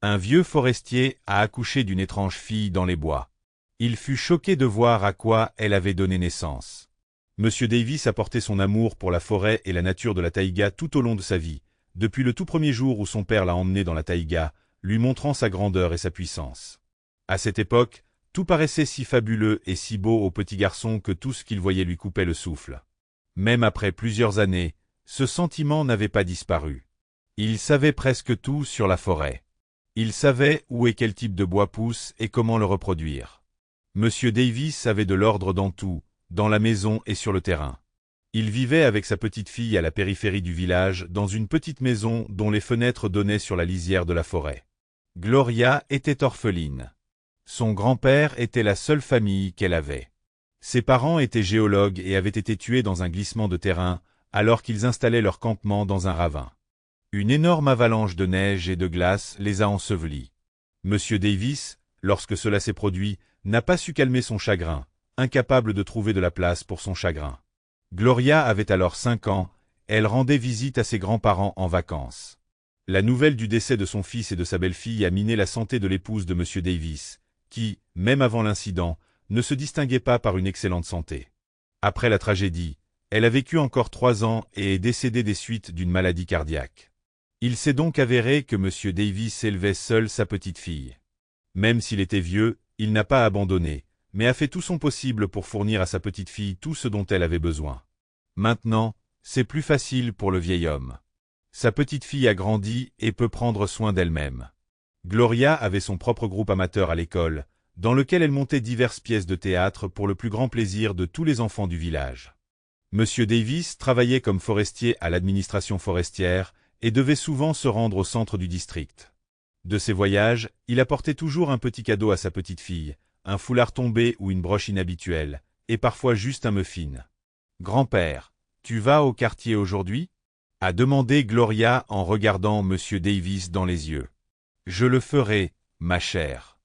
Un vieux forestier a accouché d'une étrange fille dans les bois. Il fut choqué de voir à quoi elle avait donné naissance. Monsieur Davis a porté son amour pour la forêt et la nature de la taïga tout au long de sa vie, depuis le tout premier jour où son père l'a emmené dans la taïga, lui montrant sa grandeur et sa puissance. À cette époque, tout paraissait si fabuleux et si beau au petit garçon que tout ce qu'il voyait lui coupait le souffle. Même après plusieurs années, ce sentiment n'avait pas disparu. Il savait presque tout sur la forêt. Il savait où et quel type de bois pousse et comment le reproduire. Monsieur Davis avait de l'ordre dans tout, dans la maison et sur le terrain. Il vivait avec sa petite fille à la périphérie du village, dans une petite maison dont les fenêtres donnaient sur la lisière de la forêt. Gloria était orpheline. Son grand-père était la seule famille qu'elle avait. Ses parents étaient géologues et avaient été tués dans un glissement de terrain, alors qu'ils installaient leur campement dans un ravin. Une énorme avalanche de neige et de glace les a ensevelis. Monsieur Davis, lorsque cela s'est produit, n'a pas su calmer son chagrin, incapable de trouver de la place pour son chagrin. Gloria avait alors 5 ans, elle rendait visite à ses grands-parents en vacances. La nouvelle du décès de son fils et de sa belle-fille a miné la santé de l'épouse de Monsieur Davis, qui, même avant l'incident, ne se distinguait pas par une excellente santé. Après la tragédie, elle a vécu encore 3 ans et est décédée des suites d'une maladie cardiaque. Il s'est donc avéré que Monsieur Davis élevait seul sa petite fille. Même s'il était vieux, il n'a pas abandonné, mais a fait tout son possible pour fournir à sa petite fille tout ce dont elle avait besoin. Maintenant, c'est plus facile pour le vieil homme. Sa petite fille a grandi et peut prendre soin d'elle-même. Gloria avait son propre groupe amateur à l'école, dans lequel elle montait diverses pièces de théâtre pour le plus grand plaisir de tous les enfants du village. Monsieur Davis travaillait comme forestier à l'administration forestière et devait souvent se rendre au centre du district. De ses voyages, il apportait toujours un petit cadeau à sa petite fille, un foulard tombé ou une broche inhabituelle, et parfois juste un muffin. « Grand-père, tu vas au quartier aujourd'hui » a demandé Gloria en regardant Monsieur Davis dans les yeux. « Je le ferai, ma chère.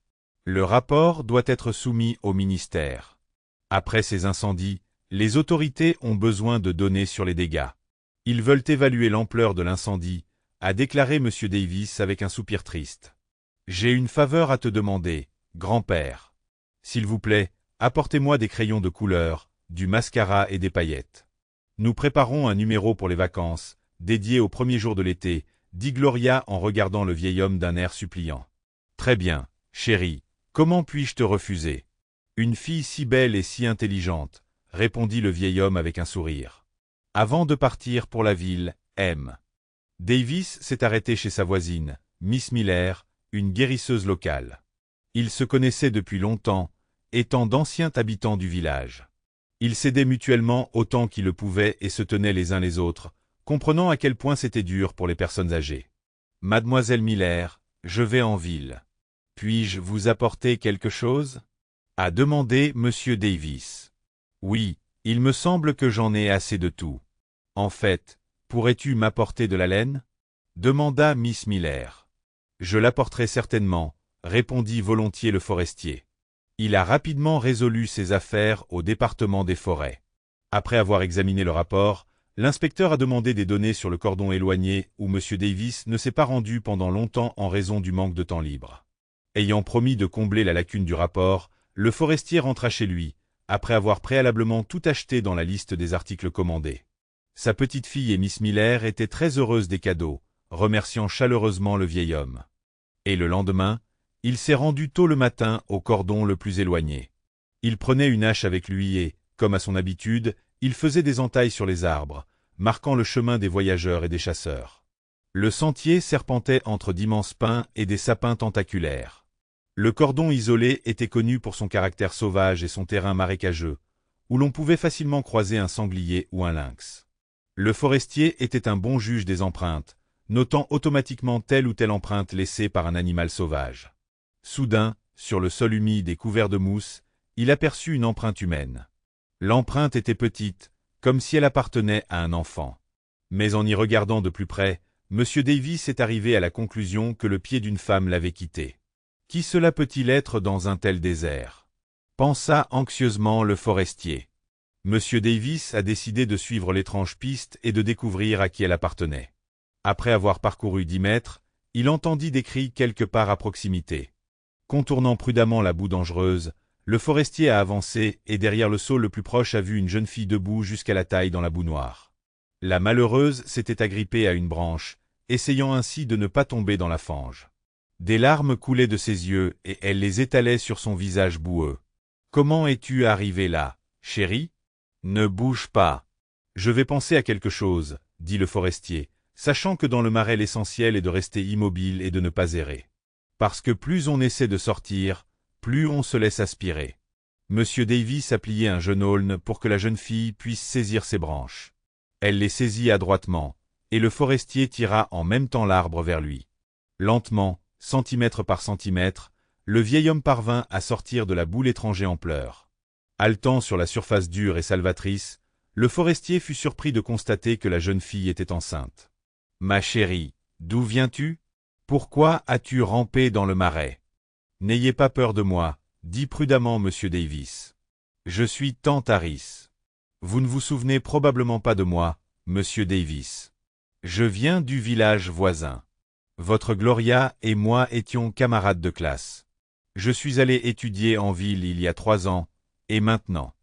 Le rapport doit être soumis au ministère. Après ces incendies, les autorités ont besoin de données sur les dégâts. Ils veulent évaluer l'ampleur de l'incendie, a déclaré Monsieur Davis avec un soupir triste. J'ai une faveur à te demander, grand-père. S'il vous plaît, apportez-moi des crayons de couleur, du mascara et des paillettes. Nous préparons un numéro pour les vacances, dédié au premier jour de l'été, dit Gloria en regardant le vieil homme d'un air suppliant. Très bien, chérie, comment puis-je te refuser? Une fille si belle et si intelligente, répondit le vieil homme avec un sourire. Avant de partir pour la ville, M. Davis s'est arrêté chez sa voisine, Miss Miller, une guérisseuse locale. Ils se connaissaient depuis longtemps, étant d'anciens habitants du village. Ils s'aidaient mutuellement autant qu'ils le pouvaient et se tenaient les uns les autres, comprenant à quel point c'était dur pour les personnes âgées. Mademoiselle Miller, je vais en ville. Puis-je vous apporter quelque chose? A demandé Monsieur Davis. Oui, il me semble que j'en ai assez de tout. En fait, pourrais-tu m'apporter de la laine? Demanda Miss Miller. Je l'apporterai certainement, répondit volontiers le forestier. Il a rapidement résolu ses affaires au département des forêts. Après avoir examiné le rapport, l'inspecteur a demandé des données sur le cordon éloigné où M. Davis ne s'est pas rendu pendant longtemps en raison du manque de temps libre. Ayant promis de combler la lacune du rapport, le forestier rentra chez lui, après avoir préalablement tout acheté dans la liste des articles commandés. Sa petite fille et Miss Miller étaient très heureuses des cadeaux, remerciant chaleureusement le vieil homme. Et le lendemain, il s'est rendu tôt le matin au cordon le plus éloigné. Il prenait une hache avec lui et, comme à son habitude, il faisait des entailles sur les arbres, marquant le chemin des voyageurs et des chasseurs. Le sentier serpentait entre d'immenses pins et des sapins tentaculaires. Le cordon isolé était connu pour son caractère sauvage et son terrain marécageux, où l'on pouvait facilement croiser un sanglier ou un lynx. Le forestier était un bon juge des empreintes, notant automatiquement telle ou telle empreinte laissée par un animal sauvage. Soudain, sur le sol humide et couvert de mousse, il aperçut une empreinte humaine. L'empreinte était petite, comme si elle appartenait à un enfant. Mais en y regardant de plus près, M. Davis est arrivé à la conclusion que le pied d'une femme l'avait quitté. Qui cela peut-il être dans un tel désert? Pensa anxieusement le forestier. M. Davis a décidé de suivre l'étrange piste et de découvrir à qui elle appartenait. Après avoir parcouru 10 mètres, Il entendit des cris quelque part à proximité. Contournant prudemment la boue dangereuse, le forestier a avancé et derrière le saule le plus proche a vu une jeune fille debout jusqu'à la taille dans la boue noire. La malheureuse s'était agrippée à une branche, essayant ainsi de ne pas tomber dans la fange. Des larmes coulaient de ses yeux et elle les étalait sur son visage boueux. « Comment es-tu arrivé là, chérie ? Ne bouge pas. Je vais penser à quelque chose, dit le forestier, sachant que dans le marais l'essentiel est de rester immobile et de ne pas errer. Parce que plus on essaie de sortir, plus on se laisse aspirer. » Monsieur Davis a plié un jeune aulne pour que la jeune fille puisse saisir ses branches. Elle les saisit adroitement, et le forestier tira en même temps l'arbre vers lui. Lentement, centimètre par centimètre, le vieil homme parvint à sortir de la boue l'étranger en pleurs. Haletant sur la surface dure et salvatrice, le forestier fut surpris de constater que la jeune fille était enceinte. « Ma chérie, d'où viens-tu ? Pourquoi as-tu rampé dans le marais ? N'ayez pas peur de moi, dit prudemment Monsieur Davis. Je suis tante Harris. Vous ne vous souvenez probablement pas de moi, Monsieur Davis. Je viens du village voisin. Votre Gloria et moi étions camarades de classe. Je suis allé étudier en ville il y a 3 ans, et maintenant. »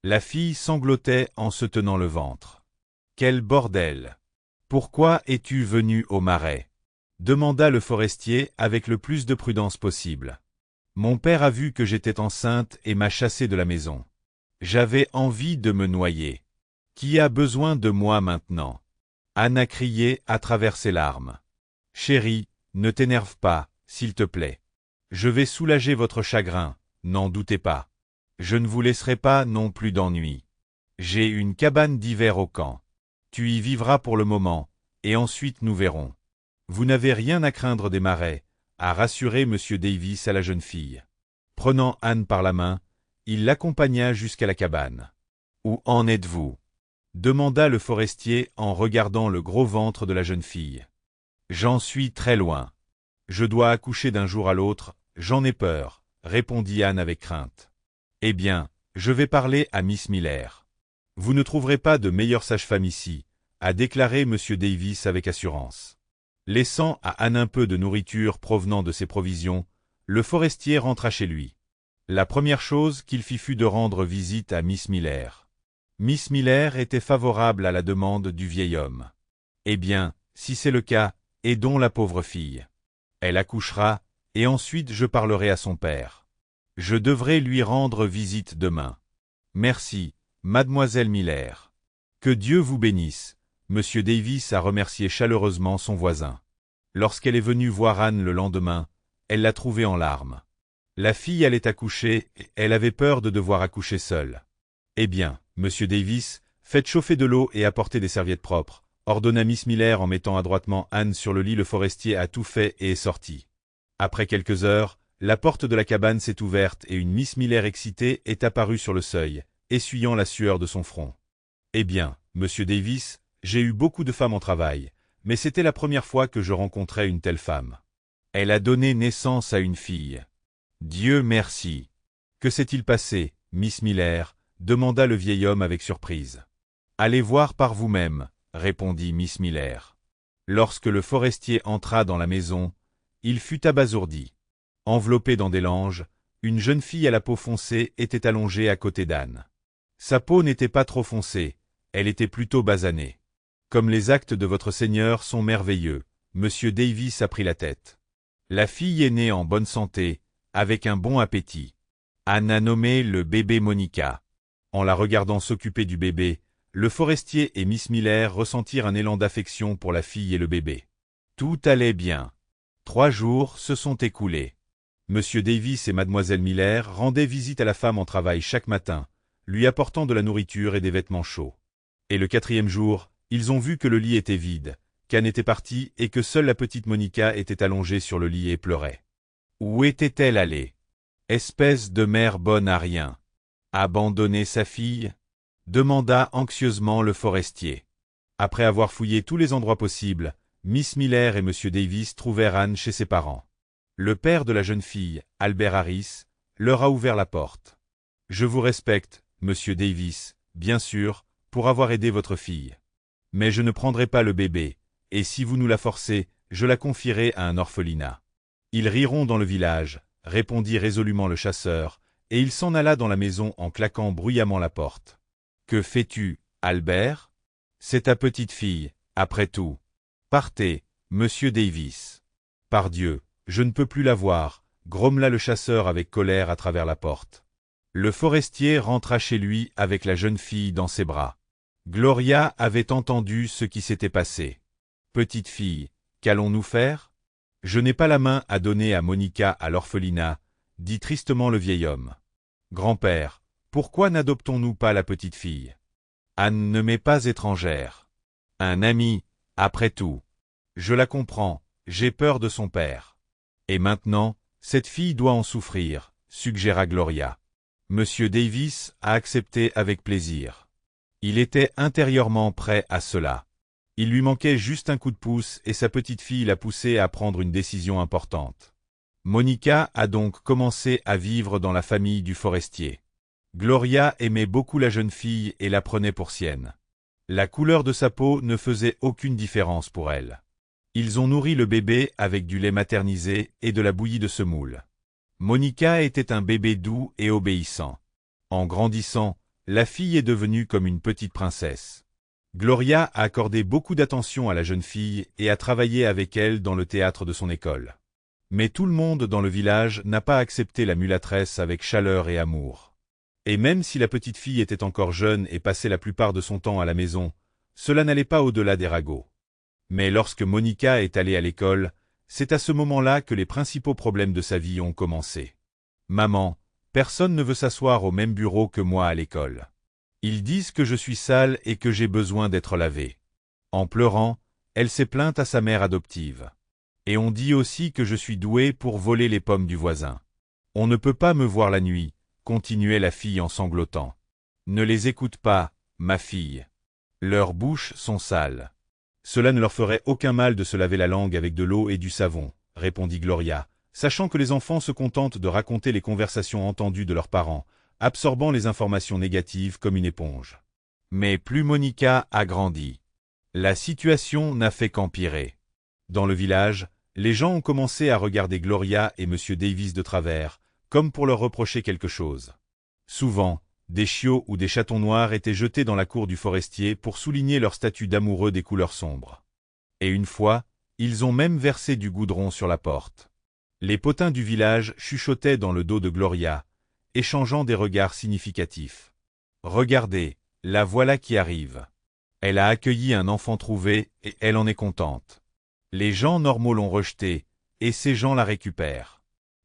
La fille sanglotait en se tenant le ventre. « Quel bordel! Pourquoi es-tu venu au marais ?» demanda le forestier avec le plus de prudence possible. « Mon père a vu que j'étais enceinte et m'a chassé de la maison. J'avais envie de me noyer. Qui a besoin de moi maintenant ?» Anne criait à travers ses larmes. « Chérie, ne t'énerve pas, s'il te plaît. Je vais soulager votre chagrin, n'en doutez pas. Je ne vous laisserai pas non plus d'ennui. J'ai une cabane d'hiver au camp. Tu y vivras pour le moment, et ensuite nous verrons. Vous n'avez rien à craindre des marais, » a rassuré M. Davis à la jeune fille. Prenant Anne par la main, il l'accompagna jusqu'à la cabane. « Où en êtes-vous » demanda le forestier en regardant le gros ventre de la jeune fille. « J'en suis très loin. Je dois accoucher d'un jour à l'autre, j'en ai peur, » répondit Anne avec crainte. « Eh bien, je vais parler à Miss Miller. Vous ne trouverez pas de meilleure sage-femme ici, » a déclaré M. Davis avec assurance. Laissant à Anne un peu de nourriture provenant de ses provisions, le forestier rentra chez lui. La première chose qu'il fit fut de rendre visite à Miss Miller. Miss Miller était favorable à la demande du vieil homme. « Eh bien, si c'est le cas, aidons la pauvre fille. Elle accouchera, et ensuite je parlerai à son père. Je devrais lui rendre visite demain. Merci, mademoiselle Miller. Que Dieu vous bénisse. » Monsieur Davis a remercié chaleureusement son voisin. Lorsqu'elle est venue voir Anne le lendemain, elle l'a trouvée en larmes. La fille allait accoucher et elle avait peur de devoir accoucher seule. « Eh bien, Monsieur Davis, faites chauffer de l'eau et apportez des serviettes propres, » ordonna Miss Miller en mettant adroitement Anne sur le lit. Le forestier a tout fait et est sorti. Après quelques heures, la porte de la cabane s'est ouverte et une Miss Miller excitée est apparue sur le seuil, essuyant la sueur de son front. « Eh bien, Monsieur Davis, j'ai eu beaucoup de femmes en travail, mais c'était la première fois que je rencontrais une telle femme. Elle a donné naissance à une fille. Dieu merci. Que s'est-il passé, Miss Miller ?» demanda le vieil homme avec surprise. « Allez voir par vous-même, » répondit Miss Miller. Lorsque le forestier entra dans la maison, il fut abasourdi. Enveloppée dans des langes, une jeune fille à la peau foncée était allongée à côté d'Anne. Sa peau n'était pas trop foncée, elle était plutôt basanée. « Comme les actes de votre Seigneur sont merveilleux, Monsieur Davis a pris la tête. La fille est née en bonne santé, avec un bon appétit. Anne a nommé le bébé Monica. » En la regardant s'occuper du bébé, le forestier et Miss Miller ressentirent un élan d'affection pour la fille et le bébé. Tout allait bien. 3 jours se sont écoulés. Monsieur Davis et mademoiselle Miller rendaient visite à la femme en travail chaque matin, lui apportant de la nourriture et des vêtements chauds. Et le 4e jour, ils ont vu que le lit était vide, qu'Anne était partie et que seule la petite Monica était allongée sur le lit et pleurait. Où était-elle allée? Espèce de mère bonne à rien. Abandonner sa fille? Demanda anxieusement le forestier. Après avoir fouillé tous les endroits possibles, Miss Miller et Monsieur Davis trouvèrent Anne chez ses parents. Le père de la jeune fille, Albert Harris, leur a ouvert la porte. « Je vous respecte, Monsieur Davis, bien sûr, pour avoir aidé votre fille. Mais je ne prendrai pas le bébé, et si vous nous la forcez, je la confierai à un orphelinat. Ils riront dans le village, répondit résolument le chasseur, et il s'en alla dans la maison en claquant bruyamment la porte. Que fais-tu, Albert? C'est ta petite fille, après tout. Partez, monsieur Davis. Pardieu, je ne peux plus la voir, grommela le chasseur avec colère à travers la porte. Le forestier rentra chez lui avec la jeune fille dans ses bras. Gloria avait entendu ce qui s'était passé. Petite fille, qu'allons-nous faire? Je n'ai pas la main à donner à Monica à l'orphelinat, dit tristement le vieil homme. Grand-père, pourquoi n'adoptons-nous pas la petite fille? Anne ne m'est pas étrangère. Un ami, après tout. Je la comprends, j'ai peur de son père. Et maintenant, cette fille doit en souffrir, suggéra Gloria. Monsieur Davis a accepté avec plaisir. Il était intérieurement prêt à cela. Il lui manquait juste un coup de pouce et sa petite fille l'a poussé à prendre une décision importante. Monica a donc commencé à vivre dans la famille du forestier. Gloria aimait beaucoup la jeune fille et la prenait pour sienne. La couleur de sa peau ne faisait aucune différence pour elle. Ils ont nourri le bébé avec du lait maternisé et de la bouillie de semoule. Monica était un bébé doux et obéissant. En grandissant, la fille est devenue comme une petite princesse. Gloria a accordé beaucoup d'attention à la jeune fille et a travaillé avec elle dans le théâtre de son école. Mais tout le monde dans le village n'a pas accepté la mulâtresse avec chaleur et amour. Et même si la petite fille était encore jeune et passait la plupart de son temps à la maison, cela n'allait pas au-delà des ragots. Mais lorsque Monica est allée à l'école, c'est à ce moment-là que les principaux problèmes de sa vie ont commencé. Maman, personne ne veut s'asseoir au même bureau que moi à l'école. Ils disent que je suis sale et que j'ai besoin d'être lavée. En pleurant, elle s'est plainte à sa mère adoptive. Et on dit aussi que je suis douée pour voler les pommes du voisin. On ne peut pas me voir la nuit, continuait la fille en sanglotant. Ne les écoute pas, ma fille. Leurs bouches sont sales. Cela ne leur ferait aucun mal de se laver la langue avec de l'eau et du savon, répondit Gloria, sachant que les enfants se contentent de raconter les conversations entendues de leurs parents, absorbant les informations négatives comme une éponge. Mais plus Monica a grandi. La situation n'a fait qu'empirer. Dans le village, les gens ont commencé à regarder Gloria et Monsieur Davis de travers, comme pour leur reprocher quelque chose. Souvent, des chiots ou des chatons noirs étaient jetés dans la cour du forestier pour souligner leur statut d'amoureux des couleurs sombres. Et une fois, ils ont même versé du goudron sur la porte. Les potins du village chuchotaient dans le dos de Gloria, échangeant des regards significatifs. « Regardez, la voilà qui arrive. Elle a accueilli un enfant trouvé et elle en est contente. Les gens normaux l'ont rejetée, et ces gens la récupèrent. »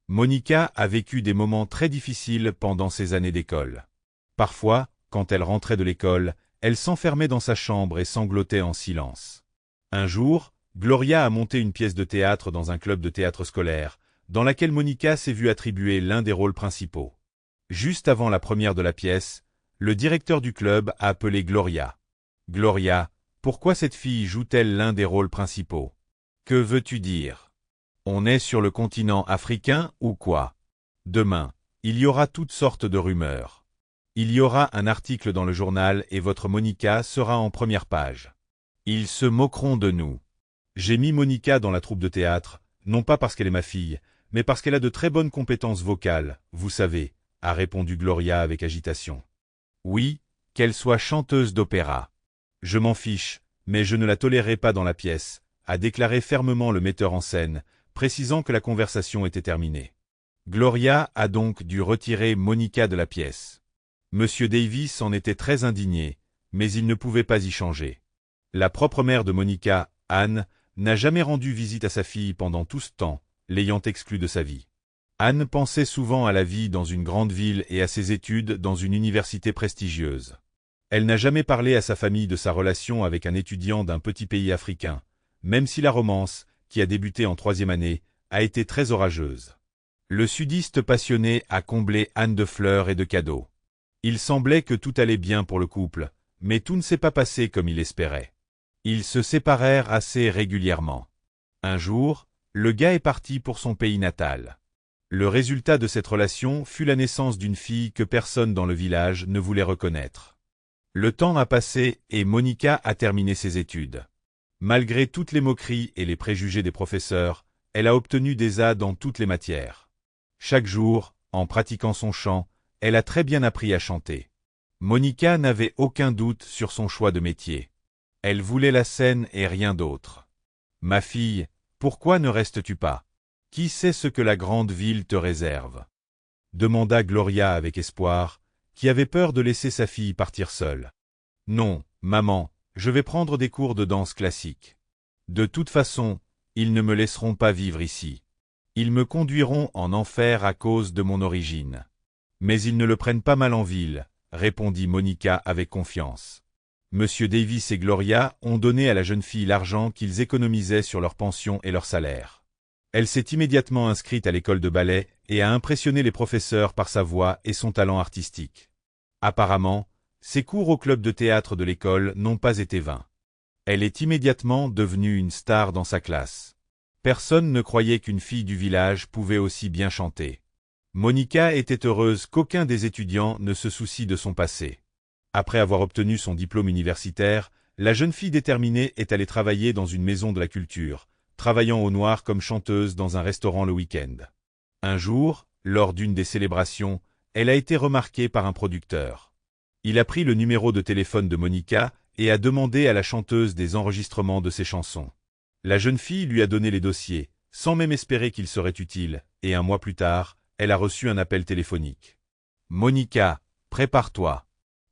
Monica a vécu des moments très difficiles pendant ses années d'école. Parfois, quand elle rentrait de l'école, elle s'enfermait dans sa chambre et sanglotait en silence. Un jour, Gloria a monté une pièce de théâtre dans un club de théâtre scolaire, dans laquelle Monica s'est vue attribuer l'un des rôles principaux. Juste avant la première de la pièce, le directeur du club a appelé Gloria. « Gloria, pourquoi cette fille joue-t-elle l'un des rôles principaux? Que veux-tu dire? On est sur le continent africain ou quoi? Demain, il y aura toutes sortes de rumeurs. Il y aura un article dans le journal et votre Monica sera en première page. Ils se moqueront de nous. J'ai mis Monica dans la troupe de théâtre, non pas parce qu'elle est ma fille, mais parce qu'elle a de très bonnes compétences vocales, vous savez, a répondu Gloria avec agitation. Oui, qu'elle soit chanteuse d'opéra. Je m'en fiche, mais je ne la tolérerai pas dans la pièce, a déclaré fermement le metteur en scène, précisant que la conversation était terminée. Gloria a donc dû retirer Monica de la pièce. Monsieur Davis en était très indigné, mais il ne pouvait pas y changer. La propre mère de Monica, Anne, n'a jamais rendu visite à sa fille pendant tout ce temps, l'ayant exclue de sa vie. Anne pensait souvent à la vie dans une grande ville et à ses études dans une université prestigieuse. Elle n'a jamais parlé à sa famille de sa relation avec un étudiant d'un petit pays africain, même si la romance, qui a débuté en 3e année, a été très orageuse. Le sudiste passionné a comblé Anne de fleurs et de cadeaux. Il semblait que tout allait bien pour le couple, mais tout ne s'est pas passé comme il espérait. Ils se séparèrent assez régulièrement. Un jour, le gars est parti pour son pays natal. Le résultat de cette relation fut la naissance d'une fille que personne dans le village ne voulait reconnaître. Le temps a passé et Monica a terminé ses études. Malgré toutes les moqueries et les préjugés des professeurs, elle a obtenu des A dans toutes les matières. Chaque jour, en pratiquant son chant, elle a très bien appris à chanter. Monica n'avait aucun doute sur son choix de métier. Elle voulait la scène et rien d'autre. « Ma fille, pourquoi ne restes-tu pas? Qui sait ce que la grande ville te réserve ?» demanda Gloria avec espoir, qui avait peur de laisser sa fille partir seule. « Non, maman, je vais prendre des cours de danse classique. De toute façon, ils ne me laisseront pas vivre ici. Ils me conduiront en enfer à cause de mon origine. Mais ils ne le prennent pas mal en ville, » répondit Monica avec confiance. Monsieur Davis et Gloria ont donné à la jeune fille l'argent qu'ils économisaient sur leur pension et leur salaire. Elle s'est immédiatement inscrite à l'école de ballet et a impressionné les professeurs par sa voix et son talent artistique. Apparemment, ses cours au club de théâtre de l'école n'ont pas été vains. Elle est immédiatement devenue une star dans sa classe. Personne ne croyait qu'une fille du village pouvait aussi bien chanter. Monica était heureuse qu'aucun des étudiants ne se soucie de son passé. Après avoir obtenu son diplôme universitaire, la jeune fille déterminée est allée travailler dans une maison de la culture, travaillant au noir comme chanteuse dans un restaurant le week-end. Un jour, lors d'une des célébrations, elle a été remarquée par un producteur. Il a pris le numéro de téléphone de Monica et a demandé à la chanteuse des enregistrements de ses chansons. La jeune fille lui a donné les dossiers, sans même espérer qu'ils seraient utiles, et un mois plus tard, elle a reçu un appel téléphonique. « Monica, prépare-toi.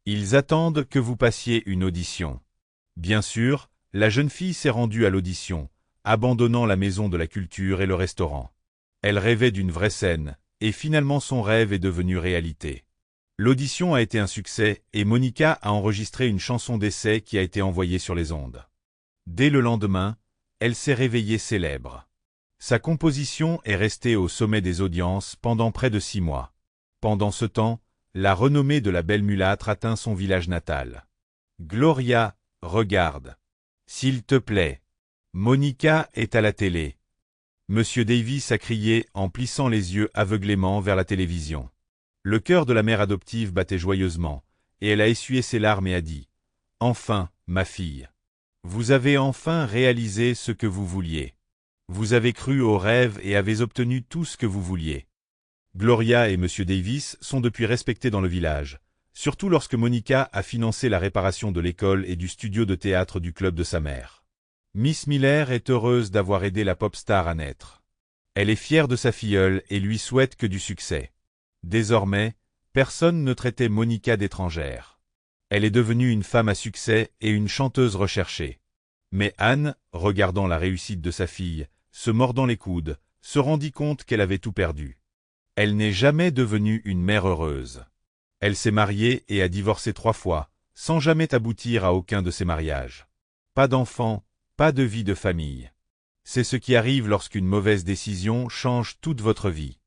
Ils attendent que vous passiez une audition. » Bien sûr, la jeune fille s'est rendue à l'audition, abandonnant la maison de la culture et le restaurant. Elle rêvait d'une vraie scène, et finalement son rêve est devenu réalité. L'audition a été un succès et Monica a enregistré une chanson d'essai qui a été envoyée sur les ondes. Dès le lendemain, elle s'est réveillée célèbre. Sa composition est restée au sommet des audiences pendant près de 6 mois. Pendant ce temps, la renommée de la belle mulâtre atteint son village natal. « Gloria, regarde. S'il te plaît. Monica est à la télé. » Monsieur Davis a crié en plissant les yeux aveuglément vers la télévision. Le cœur de la mère adoptive battait joyeusement, et elle a essuyé ses larmes et a dit « Enfin, ma fille. Vous avez enfin réalisé ce que vous vouliez. Vous avez cru aux rêves et avez obtenu tout ce que vous vouliez. » Gloria et Monsieur Davis sont depuis respectés dans le village, surtout lorsque Monica a financé la réparation de l'école et du studio de théâtre du club de sa mère. Miss Miller est heureuse d'avoir aidé la pop star à naître. Elle est fière de sa filleule et lui souhaite que du succès. Désormais, personne ne traitait Monica d'étrangère. Elle est devenue une femme à succès et une chanteuse recherchée. Mais Anne, regardant la réussite de sa fille, se mordant les coudes, se rendit compte qu'elle avait tout perdu. Elle n'est jamais devenue une mère heureuse. Elle s'est mariée et a divorcé 3 fois, sans jamais aboutir à aucun de ses mariages. Pas d'enfants, pas de vie de famille. C'est ce qui arrive lorsqu'une mauvaise décision change toute votre vie.